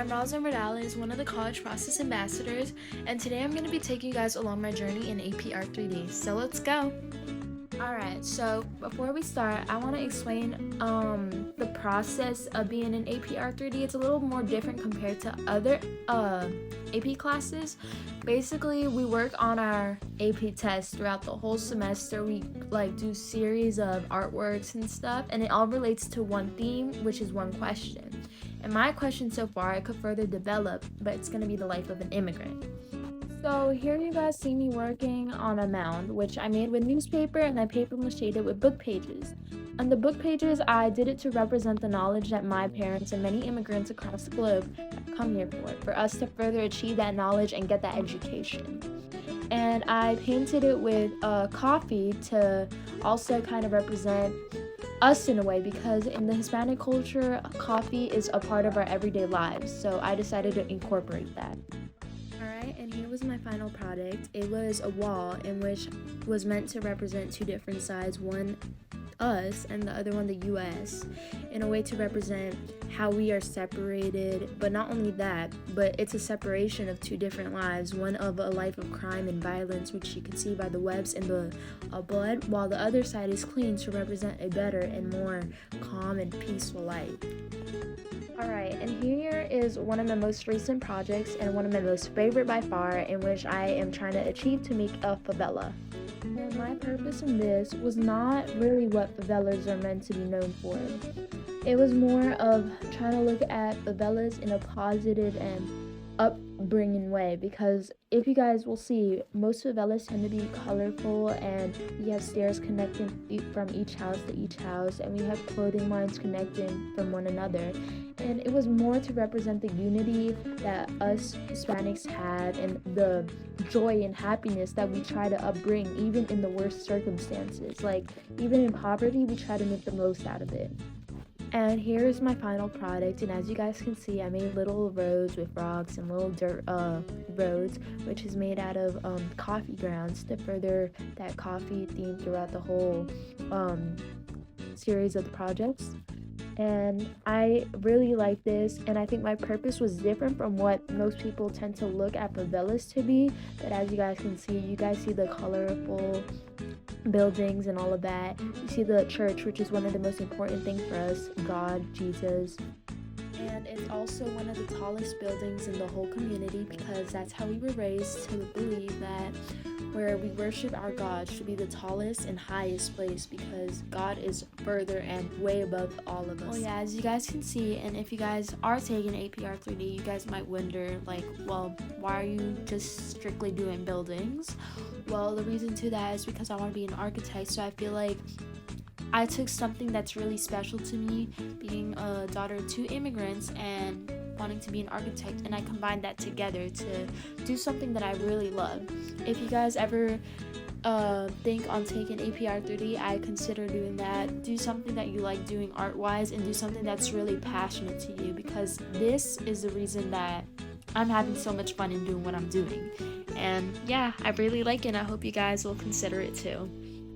I'm Roselyn Vardales, one of the College Process Ambassadors, and today I'm going to be taking you guys along my journey in APR 3D. So let's go! Alright, so before we start, I want to explain the process of being in APR 3D. It's a little more different compared to other AP classes. Basically, we work on our AP tests throughout the whole semester. We do series of artworks and stuff, and it all relates to one theme, which is one question. And my question so far, I could further develop, but it's going to be the life of an immigrant. So here you guys see me working on a mound, which I made with newspaper, and I paper mached it with book pages. On the book pages, I did it to represent the knowledge that my parents and many immigrants across the globe have come here for us to further achieve that knowledge and get that education. And I painted it with coffee to also kind of represent us in a way, because in the Hispanic culture, coffee is a part of our everyday lives, so I decided to incorporate that. Alright, and here was my final product. It was a wall in which was meant to represent two different sides, one us and the other one the US, in a way to represent how we are separated. But not only that, but it's a separation of two different lives, one of a life of crime and violence, which you can see by the webs and the blood, while the other side is clean to represent a better and more calm and peaceful life. Alright, and here is one of my most recent projects and one of my most favorite by far, in which I am trying to achieve to make a favela. And my purpose in this was not really what favelas are meant to be known for. It was more of trying to look at favelas in a positive and upbringing way, because if you guys will see, most favelas tend to be colorful, and we have stairs connecting from each house to each house, and we have clothing lines connecting from one another. And it was more to represent the unity that us Hispanics have and the joy and happiness that we try to upbring even in the worst circumstances. Like, even in poverty, we try to make the most out of it. And here is my final product, and as you guys can see, I made little roads with rocks and little dirt roads, which is made out of coffee grounds to further that coffee theme throughout the whole series of the projects. And I really like this, and I think my purpose was different from what most people tend to look at favelas to be. But as you guys can see, you guys see the colorful buildings and all of that. You see the church, which is one of the most important things for us, God, Jesus. And it's also one of the tallest buildings in the whole community, because that's how we were raised to believe that where we worship our God should be the tallest and highest place, because God is further and way above all of us. Oh yeah, as you guys can see, and if you guys are taking APR 3D, you guys might wonder, well, why are you just strictly doing buildings? Well, the reason to that is because I want to be an architect, so I feel like I took something that's really special to me, being a daughter of two immigrants and wanting to be an architect, and I combined that together to do something that I really love. If you guys ever think on taking APR 3D, I consider doing that. Do something that you like doing art-wise, and do something that's really passionate to you, because this is the reason that I'm having so much fun in doing what I'm doing. And yeah, I really like it, and I hope you guys will consider it too.